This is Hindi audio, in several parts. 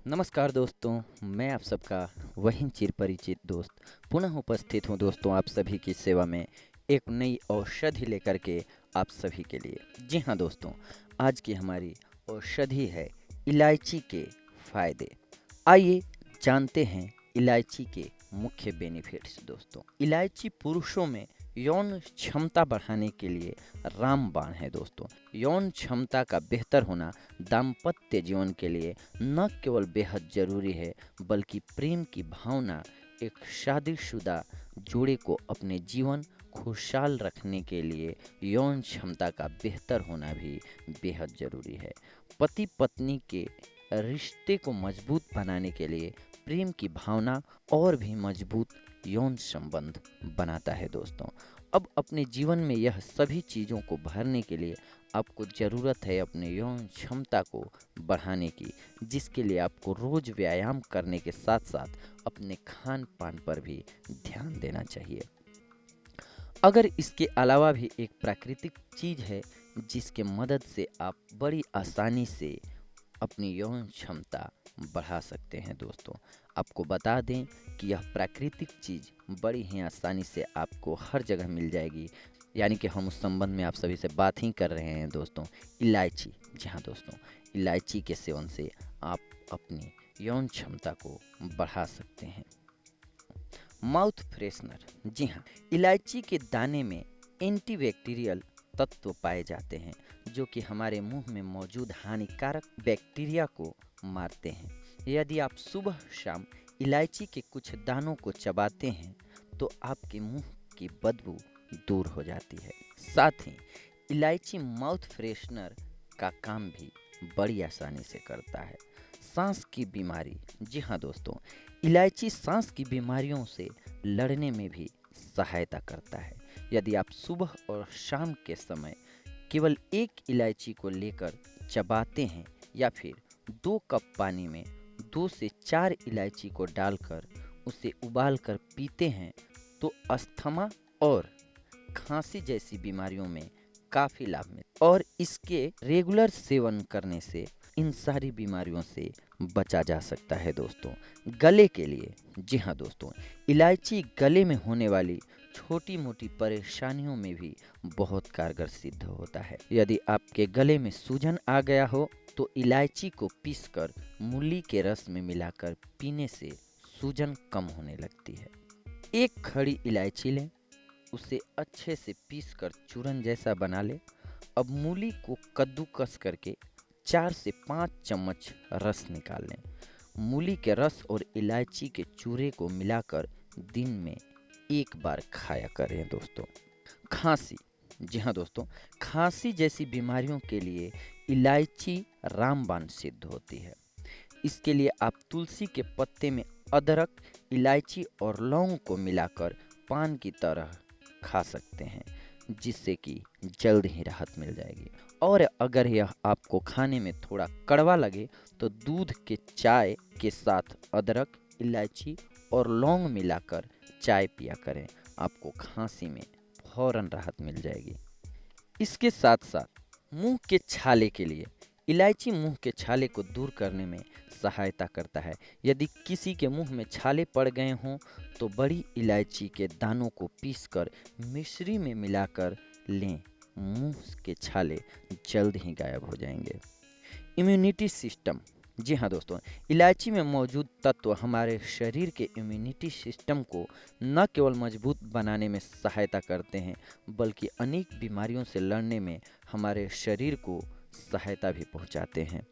नमस्कार दोस्तों, मैं आप सबका वही चिर परिचित दोस्त पुनः उपस्थित हूँ दोस्तों आप सभी की सेवा में एक नई औषधि लेकर के आप सभी के लिए। जी हाँ दोस्तों, आज की हमारी औषधि है इलायची के फायदे। आइए जानते हैं इलायची के मुख्य बेनिफिट्स दोस्तों। इलायची पुरुषों में यौन क्षमता बढ़ाने के लिए रामबाण है दोस्तों। यौन क्षमता का बेहतर होना दाम्पत्य जीवन के लिए न केवल बेहद जरूरी है, बल्कि प्रेम की भावना एक शादीशुदा जोड़े को अपने जीवन खुशहाल रखने के लिए यौन क्षमता का बेहतर होना भी बेहद जरूरी है। पति पत्नी के रिश्ते को मजबूत बनाने के लिए प्रेम की भावना और भी मजबूत यौन संबंध बनाता है दोस्तों। अब अपने जीवन में यह सभी चीज़ों को भरने के लिए आपको ज़रूरत है अपने यौन क्षमता को बढ़ाने की, जिसके लिए आपको रोज़ व्यायाम करने के साथ साथ अपने खान पान पर भी ध्यान देना चाहिए। अगर इसके अलावा भी एक प्राकृतिक चीज़ है जिसके मदद से आप बड़ी आसानी से अपनी यौन क्षमता बढ़ा सकते हैं दोस्तों। आपको बता दें कि यह प्राकृतिक चीज़ बड़ी ही आसानी से आपको हर जगह मिल जाएगी, यानी कि हम उस संबंध में आप सभी से बात ही कर रहे हैं दोस्तों, इलायची। जी हाँ दोस्तों, इलायची के सेवन से आप अपनी यौन क्षमता को बढ़ा सकते हैं। Mouth freshener. जी हाँ, इलायची के दाने में एंटीबैक्टीरियल तत्व पाए जाते हैं जो कि हमारे मुंह में मौजूद हानिकारक बैक्टीरिया को मारते हैं। यदि आप सुबह शाम इलायची के कुछ दानों को चबाते हैं तो आपके मुंह की बदबू दूर हो जाती है। साथ ही इलायची माउथ फ्रेशनर का काम भी बड़ी आसानी से करता है। सांस की बीमारी। जी हाँ दोस्तों, इलायची सांस की बीमारियों से लड़ने में भी सहायता करता है। यदि आप सुबह और शाम के समय केवल एक इलायची को लेकर चबाते हैं या फिर 2 कप पानी में 2 से 4 इलायची को डालकर उसे उबाल कर पीते हैं तो अस्थमा और खांसी जैसी बीमारियों में काफ़ी लाभ मिलता है। और इसके रेगुलर सेवन करने से इन सारी बीमारियों से बचा जा सकता है दोस्तों। गले के लिए। जी हाँ दोस्तों, इलायची गले में होने वाली छोटी मोटी परेशानियों में भी बहुत कारगर सिद्ध होता है। यदि आपके गले में सूजन आ गया हो तो इलायची को पीसकर मूली के रस में मिलाकर पीने से सूजन कम होने लगती है। एक खड़ी इलायची लें, उसे अच्छे से पीसकर चूरन जैसा बना लें। अब मूली को कद्दूकस करके 4 से 5 चम्मच रस निकाल लें। मूली के रस और इलायची के चूरे को मिलाकर दिन में 1 बार खाया करें दोस्तों। खांसी। जी हाँ दोस्तों, खांसी जैसी बीमारियों के लिए इलायची रामबाण सिद्ध होती है। इसके लिए आप तुलसी के पत्ते में अदरक, इलायची और लौंग को मिलाकर पान की तरह खा सकते हैं, जिससे कि जल्द ही राहत मिल जाएगी। और अगर यह आपको खाने में थोड़ा कड़वा लगे तो दूध के चाय के साथ अदरक, इलायची और लौंग मिलाकर चाय पिया करें, आपको खांसी में फौरन राहत मिल जाएगी। इसके साथ साथ मुंह के छाले के लिए इलायची मुंह के छाले को दूर करने में सहायता करता है। यदि किसी के मुंह में छाले पड़ गए हों तो बड़ी इलायची के दानों को पीसकर मिश्री में मिलाकर लें, मुंह के छाले जल्द ही गायब हो जाएंगे। Immunity system. जी हाँ दोस्तों, इलायची में मौजूद तत्व हमारे शरीर के इम्यूनिटी सिस्टम को न केवल मजबूत बनाने में सहायता करते हैं, बल्कि अनेक बीमारियों से लड़ने में हमारे शरीर को सहायता भी पहुंचाते हैं।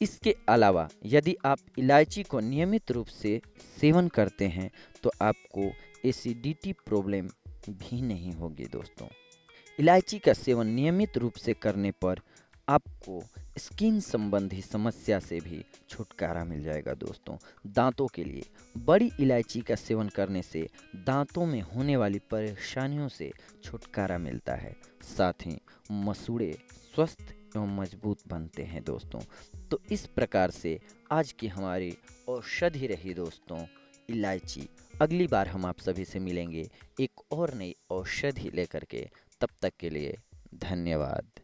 इसके अलावा यदि आप इलायची को नियमित रूप से सेवन करते हैं तो आपको एसिडिटी प्रॉब्लम भी नहीं होगी दोस्तों। इलायची का सेवन नियमित रूप से करने पर आपको स्किन संबंधी समस्या से भी छुटकारा मिल जाएगा दोस्तों। दांतों के लिए बड़ी इलायची का सेवन करने से दांतों में होने वाली परेशानियों से छुटकारा मिलता है। साथ ही मसूड़े स्वस्थ एवं मजबूत बनते हैं दोस्तों। तो इस प्रकार से आज की हमारी औषधि रही दोस्तों इलायची। अगली बार हम आप सभी से मिलेंगे एक और नई औषधि लेकर के। तब तक के लिए धन्यवाद।